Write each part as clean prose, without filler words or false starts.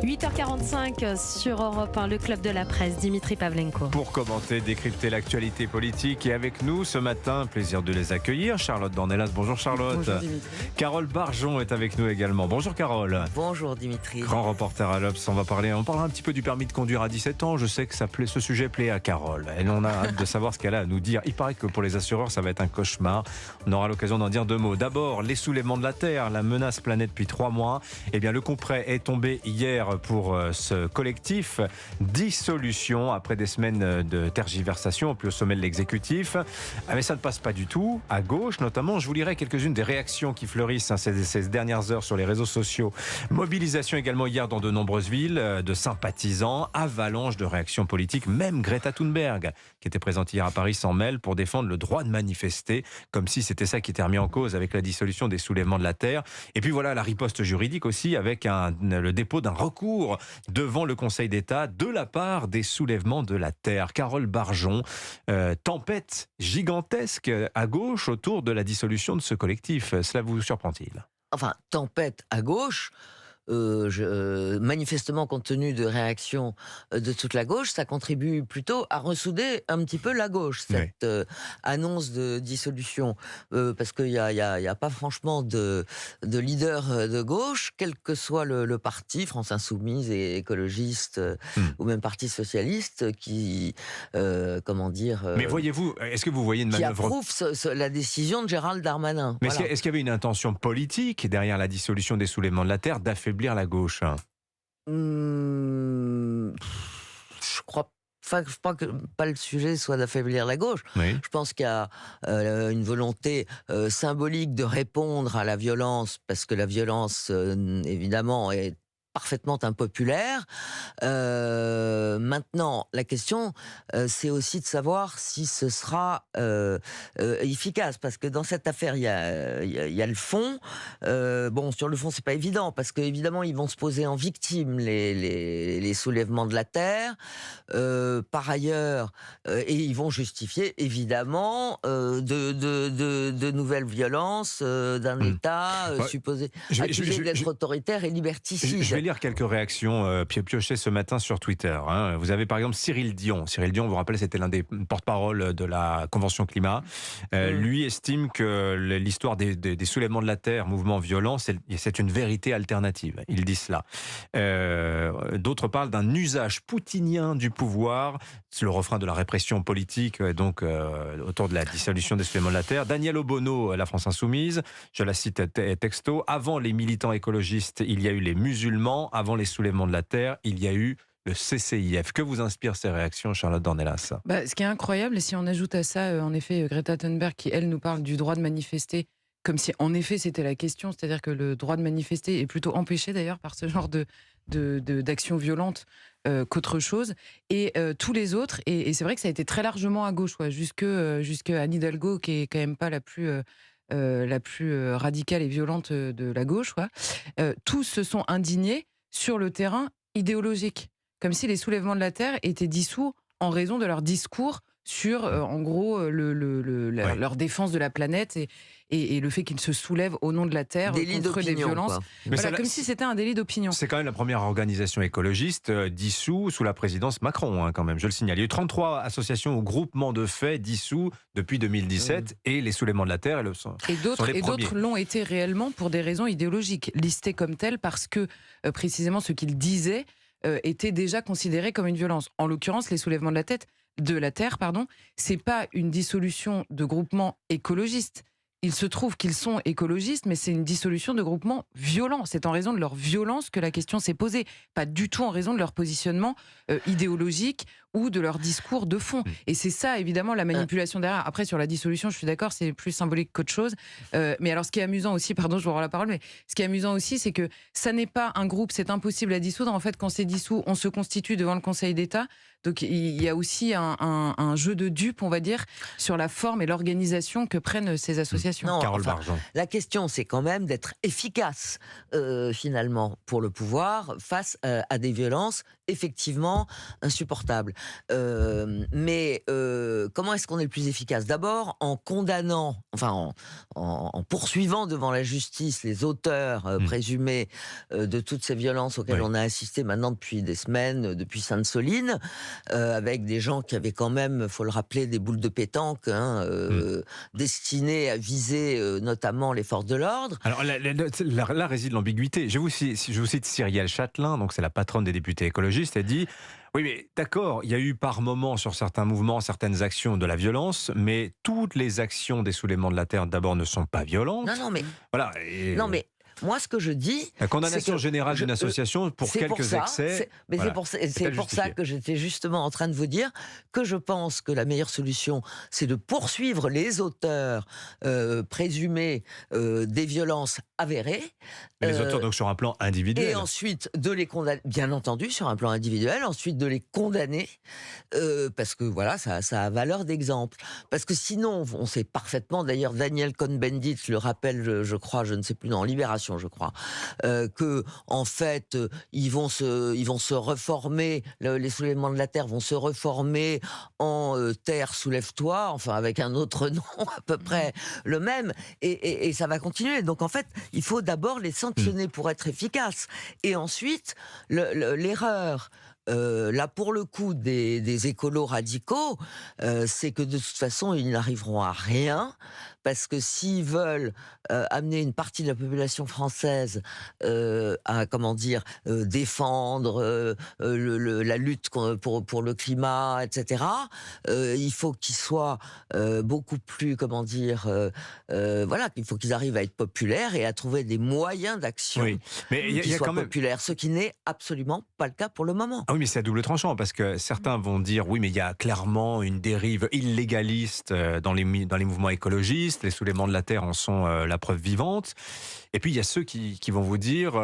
8h45 sur Europe 1, le club de la presse, Dimitri Pavlenko. Pour commenter, décrypter l'actualité politique et avec nous ce matin, plaisir de les accueillir. Charlotte Dornelas, bonjour Charlotte. Bonjour Dimitri. Carole Barjon est avec nous également. Bonjour Carole. Bonjour Dimitri. Grand reporter à l'Obs, on parlera un petit peu du permis de conduire à 17 ans. Je sais que ce sujet plaît à Carole. Et on a hâte de savoir ce qu'elle a à nous dire. Il paraît que pour les assureurs, ça va être un cauchemar. On aura l'occasion d'en dire deux mots. D'abord, les soulèvements de la Terre, la menace planait depuis 3 mois. Eh bien, le coup près est tombé hier pour ce collectif. Dissolution après des semaines de tergiversation, puis au sommet de l'exécutif. Mais ça ne passe pas du tout. À gauche, notamment, je vous lirai quelques-unes des réactions qui fleurissent ces dernières heures sur les réseaux sociaux. Mobilisation également hier dans de nombreuses villes de sympathisants. Avalanche de réactions politiques. Même Greta Thunberg, qui était présente hier à Paris, s'en mêle pour défendre le droit de manifester, comme si c'était ça qui était remis en cause avec la dissolution des soulèvements de la Terre. Et puis voilà la riposte juridique aussi avec le dépôt d'un recours devant le Conseil d'État de la part des soulèvements de la Terre. Carole Barjon, tempête gigantesque à gauche autour de la dissolution de ce collectif. Cela vous surprend-il ? Enfin, tempête à gauche. Manifestement, compte tenu de réactions de toute la gauche, ça contribue plutôt à ressouder un petit peu la gauche, cette annonce de dissolution. Parce qu'il n'y a pas franchement de leader de gauche, quel que soit le parti, France Insoumise et écologiste, ou même Parti Socialiste, qui, Mais voyez-vous, est-ce que vous voyez une manœuvre... qui approuve la décision de Gérald Darmanin. Mais Voilà. est-ce qu'il y avait une intention politique derrière la dissolution des soulèvements de la Terre d'affaiblir la gauche ? Je crois pas que le sujet soit d'affaiblir la gauche. Oui. Je pense qu'il y a une volonté symbolique de répondre à la violence, parce que la violence, évidemment, est parfaitement impopulaire. Maintenant, la question, c'est aussi de savoir si ce sera efficace, parce que dans cette affaire, il y a le fond. Sur le fond, c'est pas évident, parce qu'évidemment, ils vont se poser en victime, les soulèvements de la Terre. Par ailleurs, et ils vont justifier, évidemment, de nouvelles violences d'un État supposé accusé d'être autoritaire et liberticide. Je vais lire quelques réactions piochées ce matin sur Twitter. Vous avez par exemple Cyril Dion. Cyril Dion, vous vous rappelez, c'était l'un des porte-parole de la Convention Climat. Lui estime que l'histoire des soulèvements de la Terre, mouvement violent, c'est une vérité alternative. Il dit cela. D'autres parlent d'un usage poutinien du pouvoir. C'est le refrain de la répression politique, autour de la dissolution des soulèvements de la Terre. Daniel Obono, la France Insoumise, je la cite texto. Avant les militants écologistes, il y a eu les musulmans. Avant les soulèvements de la Terre, il y a eu le CCIF. Que vous inspirent ces réactions, Charlotte Dornelas ? Ce qui est incroyable, et si on ajoute à ça, en effet, Greta Thunberg, qui, elle, nous parle du droit de manifester, comme si, en effet, c'était la question, c'est-à-dire que le droit de manifester est plutôt empêché, d'ailleurs, par ce genre d'action violente qu'autre chose. Et tous les autres, et c'est vrai que ça a été très largement à gauche, jusque Anne Hidalgo, qui est quand même pas la plus radicale et violente de la gauche, tous se sont indignés sur le terrain idéologique, comme si les soulèvements de la Terre étaient dissous en raison de leur discours sur, en gros, leur défense de la planète et le fait qu'ils se soulèvent au nom de la Terre contre des violences. Comme si c'était un délit d'opinion. C'est quand même la première organisation écologiste dissous sous la présidence Macron, quand même, je le signale. Il y a eu 33 associations ou groupements de faits dissous depuis 2017 et les soulèvements de la Terre sont les premiers. D'autres l'ont été réellement pour des raisons idéologiques, listés comme tels parce que précisément ce qu'ils disaient était déjà considéré comme une violence. En l'occurrence, les soulèvements de la Terre, c'est pas une dissolution de groupements écologistes. Il se trouve qu'ils sont écologistes, mais c'est une dissolution de groupements violents. C'est en raison de leur violence que la question s'est posée, pas du tout en raison de leur positionnement idéologique ou de leur discours de fond. Et c'est ça, évidemment, la manipulation derrière. Après, sur la dissolution, je suis d'accord, c'est plus symbolique qu'autre chose. Mais alors, ce qui est amusant aussi, je vous rends la parole, mais ce qui est amusant aussi, c'est que ça n'est pas un groupe, c'est impossible à dissoudre. En fait, quand c'est dissous, on se constitue devant le Conseil d'État. Donc il y a aussi un jeu de dupes, on va dire, sur la forme et l'organisation que prennent ces associations. Non, Carole enfin, Bargeon. la question, c'est quand même d'être efficace, finalement, pour le pouvoir face à des violences effectivement insupportables. Mais comment est-ce qu'on est le plus efficace? D'abord, en condamnant, enfin, en poursuivant devant la justice les auteurs présumés de toutes ces violences auxquelles Oui. on a assisté maintenant depuis des semaines, depuis Sainte-Soline, avec des gens qui avaient quand même, faut le rappeler, des boules de pétanque, destinées à viser notamment les forces de l'ordre. Alors là réside l'ambiguïté. Je vous cite Cyrielle Châtelain, donc c'est la patronne des députés écologistes. Elle dit oui, mais d'accord, il y a eu par moments sur certains mouvements, certaines actions de la violence, mais toutes les actions des soulèvements de la terre d'abord ne sont pas violentes. Non, mais Voilà. Et non, mais moi, ce que je dis, la condamnation générale d'une association pour c'est quelques ça, excès. mais voilà, c'est pour ça que j'étais justement en train de vous dire que je pense que la meilleure solution, c'est de poursuivre les auteurs présumés des violences avérées. Les auteurs donc sur un plan individuel. Et ensuite de les condamner, bien entendu, sur un plan individuel, ensuite de les condamner, parce que voilà, ça a valeur d'exemple. Parce que sinon, on sait parfaitement, d'ailleurs, Daniel Cohn-Bendit le rappelle, je crois, je ne sais plus, dans Libération, je crois, que en fait, ils vont se reformer, les soulèvements de la terre vont se reformer en Terre soulève-toi, enfin avec un autre nom à peu près le même, et ça va continuer. Donc en fait, il faut d'abord les sanctionner pour être efficace, et ensuite l'erreur. Là, pour le coup, des écolos radicaux, c'est que de toute façon, ils n'arriveront à rien, parce que s'ils veulent amener une partie de la population française à, comment dire, défendre la lutte pour le climat, etc., il faut qu'ils soient beaucoup plus, comment dire, voilà, il faut qu'ils arrivent à être populaires et à trouver des moyens d'action Oui, mais il qui y a soient quand même. populaires, ce qui n'est absolument pas le cas pour le moment. Ah oui, mais c'est à double tranchant, parce que certains vont dire oui, mais il y a clairement une dérive illégaliste dans les mouvements écologistes. Les soulèvements de la terre en sont la preuve vivante. Et puis il y a ceux qui vont vous dire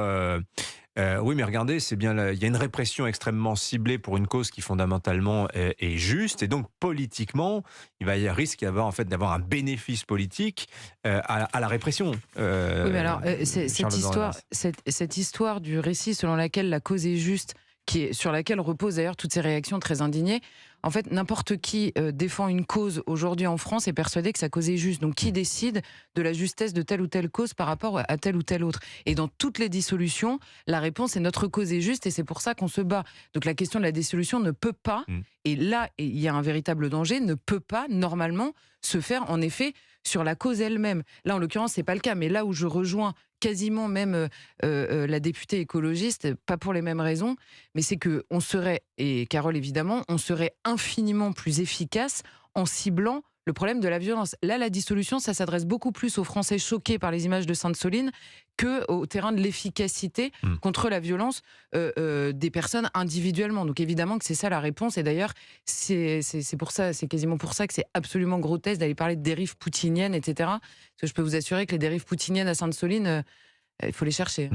oui, mais regardez, c'est bien, il y a une répression extrêmement ciblée pour une cause qui fondamentalement est juste, et donc politiquement, il risque d'avoir un bénéfice politique à la répression. Oui, mais alors, cette histoire du récit selon laquelle la cause est juste, sur laquelle reposent d'ailleurs toutes ces réactions très indignées. En fait, n'importe qui défend une cause aujourd'hui en France est persuadé que sa cause est juste. Donc, qui décide de la justesse de telle ou telle cause par rapport à telle ou telle autre? Et dans toutes les dissolutions, la réponse est notre cause est juste, et c'est pour ça qu'on se bat. Donc, la question de la dissolution ne peut pas, et là, il y a un véritable danger, ne peut pas, normalement, se faire, en effet, sur la cause elle-même. Là, en l'occurrence, c'est pas le cas, mais là où je rejoins quasiment même la députée écologiste, pas pour les mêmes raisons, mais c'est que on serait, et Carole évidemment, on serait infiniment plus efficace en ciblant le problème de la violence. Là, la dissolution, ça s'adresse beaucoup plus aux Français choqués par les images de Sainte-Soline qu'au terrain de l'efficacité contre la violence des personnes individuellement. Donc évidemment que c'est ça la réponse. Et d'ailleurs, c'est pour ça, c'est quasiment pour ça que c'est absolument grotesque d'aller parler de dérives poutiniennes, etc. Parce que je peux vous assurer que les dérives poutiniennes à Sainte-Soline, il faut les chercher.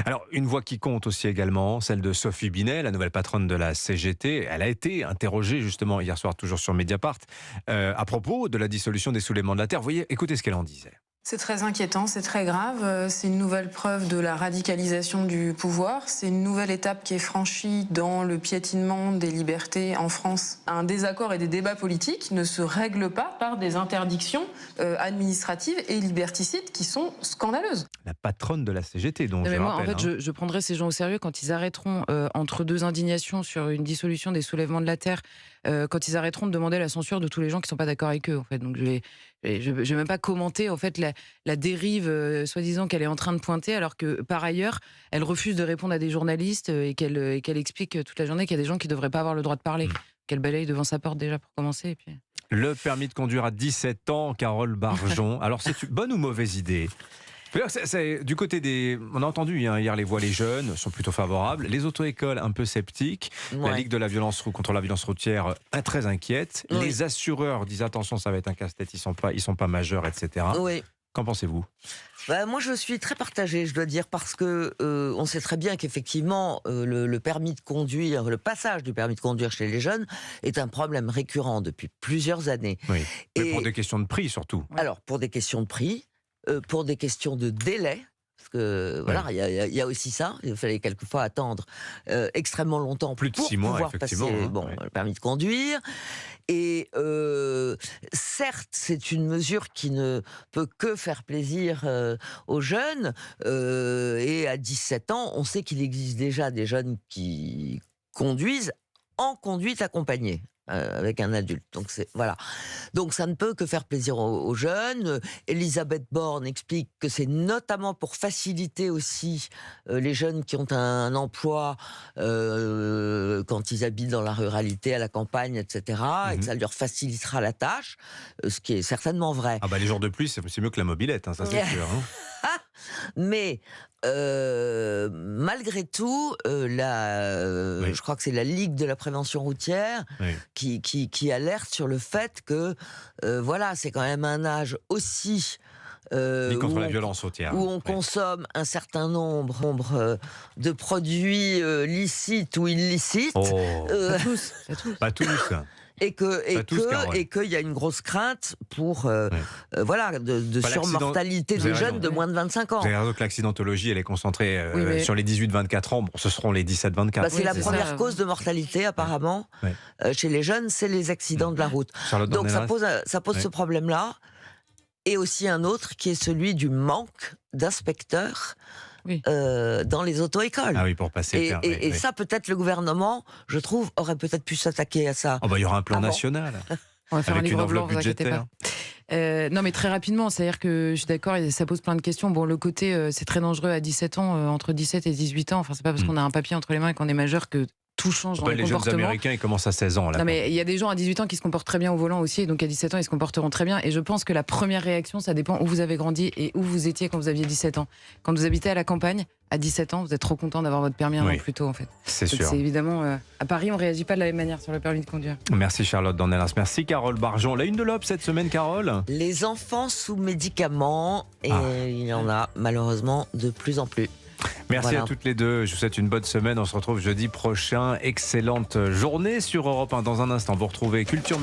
Alors, une voix qui compte aussi également, celle de Sophie Binet, la nouvelle patronne de la CGT. Elle a été interrogée justement hier soir, toujours sur Mediapart, à propos de la dissolution des soulèvements de la terre. Vous voyez, écoutez ce qu'elle en disait. C'est très inquiétant, c'est très grave. C'est une nouvelle preuve de la radicalisation du pouvoir. C'est une nouvelle étape qui est franchie dans le piétinement des libertés en France. Un désaccord et des débats politiques ne se règlent pas par des interdictions administratives et liberticides qui sont scandaleuses. La patronne de la CGT, donc je moi, rappelle. en fait, je prendrai ces gens au sérieux quand ils arrêteront, entre deux indignations sur une dissolution des soulèvements de la terre, quand ils arrêteront de demander la censure de tous les gens qui ne sont pas d'accord avec eux. En fait. Donc je vais même pas commenter en fait la dérive soi-disant qu'elle est en train de pointer, alors que par ailleurs elle refuse de répondre à des journalistes et qu'elle explique toute la journée qu'il y a des gens qui ne devraient pas avoir le droit de parler, qu'elle balaye devant sa porte déjà pour commencer. Et puis... Le permis de conduire à 17 ans, Carole Bargeon. Alors c'est une bonne ou mauvaise idée? Du côté des... On a entendu hier les voix, les jeunes sont plutôt favorables, les auto-écoles un peu sceptiques, la Ligue de la violence contre la violence routière très inquiète, les assureurs disent attention, ça va être un casse-tête, ils sont pas majeurs, etc. Oui. Qu'en pensez-vous? Moi, je suis très partagée, je dois dire, parce que on sait très bien qu'effectivement, le permis de conduire, le passage du permis de conduire chez les jeunes est un problème récurrent depuis plusieurs années. Oui. Mais Et pour des questions de prix surtout. alors, pour des questions de prix, pour des questions de délai. Parce que voilà, il y a aussi ça. Il fallait quelquefois attendre extrêmement longtemps Plus de pour 6 mois, pouvoir passer effectivement, hein, ouais. le permis de conduire. Et certes, c'est une mesure qui ne peut que faire plaisir aux jeunes. Et à 17 ans, on sait qu'il existe déjà des jeunes qui conduisent en conduite accompagnée. Avec un adulte. Voilà. Donc ça ne peut que faire plaisir aux jeunes. Elisabeth Borne explique que c'est notamment pour faciliter aussi les jeunes qui ont un emploi quand ils habitent dans la ruralité, à la campagne, etc. Et que ça leur facilitera la tâche, ce qui est certainement vrai. Ah bah les jours de pluie, c'est mieux que la mobilette, hein, ça c'est sûr. Hein. Mais malgré tout, je crois que c'est la Ligue de la prévention routière qui alerte sur le fait que voilà, c'est quand même un âge aussi contre la violence routière. où on consomme un certain nombre de produits licites ou illicites. Pas tous. Pas tous. Et qu'il y a une grosse crainte pour voilà, de surmortalité de jeunes de moins de 25 ans. Vous avez raison que l'accidentologie, elle est concentrée sur les 18-24 ans. Bon, ce seront les 17-24. C'est la première cause de mortalité, apparemment, chez les jeunes, c'est les accidents de la route. Charlotte Donc ça Dornelas. pose ce problème-là. Et aussi un autre qui est celui du manque d'inspecteurs dans les auto-écoles. Ah oui, pour passer le permis. Et ça, peut-être le gouvernement, je trouve, aurait peut-être pu s'attaquer à ça. Oh bah, il y aura un plan national. On va faire avec un livre une blanc, enveloppe vous inquiétez pas. Non, mais très rapidement, c'est-à-dire que je suis d'accord, ça pose plein de questions. Bon, le côté, c'est très dangereux à 17 ans, entre 17 et 18 ans. Enfin, c'est pas parce qu'on a un papier entre les mains et qu'on est majeur que tout change dans le comportement. Les jeunes Américains, ils commencent à 16 ans. Là, non, mais il y a des gens à 18 ans qui se comportent très bien au volant aussi, et donc à 17 ans, ils se comporteront très bien. Et je pense que la première réaction, ça dépend où vous avez grandi et où vous étiez quand vous aviez 17 ans. Quand vous habitez à la campagne, à 17 ans, vous êtes trop content d'avoir votre permis un an plus tôt, en fait. C'est sûr. C'est évidemment, à Paris, on réagit pas de la même manière sur le permis de conduire. Merci Charlotte Dornelas. Merci Carole Barjon. La une de l'Obs cette semaine, Carole. Les enfants sous médicaments, et il y en a malheureusement de plus en plus. Merci à toutes les deux. Je vous souhaite une bonne semaine. On se retrouve jeudi prochain. Excellente journée sur Europe 1. Dans un instant, vous retrouvez Culture